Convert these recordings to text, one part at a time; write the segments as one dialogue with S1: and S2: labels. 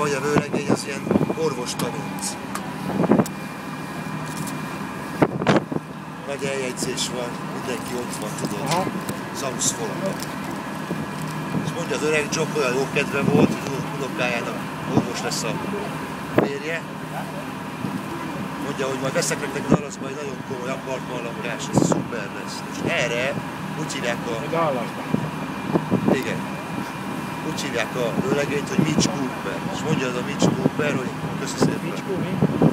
S1: hogy a vőlegény az ilyen orvostanóc. Nagy eljegyzés van, mindenki ott van, tudod, Zamuszforban. És mondja az öreg Jock, olyan jó kedve volt, hogy unokájának orvos lesz a férje. Mondja, hogy majd veszek nektek Dallasba egy nagyon komoly apartmanlakás, ez szuper lesz. És erre úgy hívják igen. Úgy hívják a vőlegényt, hogy Mitch Cooper. És mondja az a Mitch Cooper, hogy köszi szépen.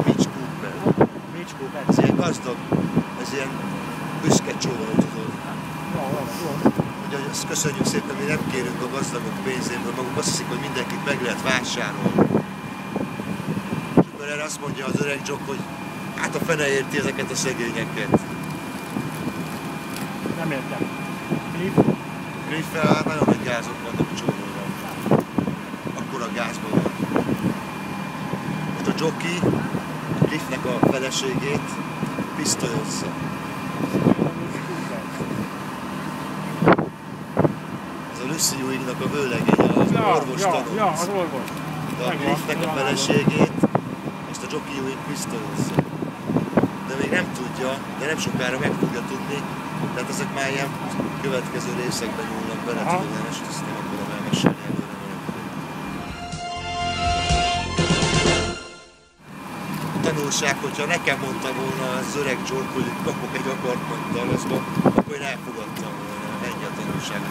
S1: Mitch Cooper. Ez ilyen gazdag, ez ilyen büszke csóvaló, tudod. Ugye, azt köszönjük szépen, mi nem kérünk a gazdagok pénzéből, maguk azt hiszik, hogy mindenkit meg lehet vásárolni. És akkor erre azt mondja az öreg Jock, hogy hát a fene érti ezeket a szegényeket.
S2: Nem értem.
S1: Cliff-fel hát nagyon nagy gázok vannak csóvalóra. Akkora gázban van. Most a Jockey Cliffnek a feleségét pisztolyozza. Ez a Lucy Ewingnak a vőlegénye, az orvostanóc.
S2: Ja, az orvos.
S1: De a Cliffnek a feleségét, azt a Jockey Ewing pisztolyozza. De még nem tudja, de nem sokára meg fogja tudni, tehát ezek már ilyen következő részekben nyúlnak bele, tudod, én ezt nem akarom elmesélni előre. A tanulság, hogyha nekem mondta volna az öreg Jock, hogy kapok egy apartmant Dallasba, akkor én elfogadtam volna, ennyi a tanulság.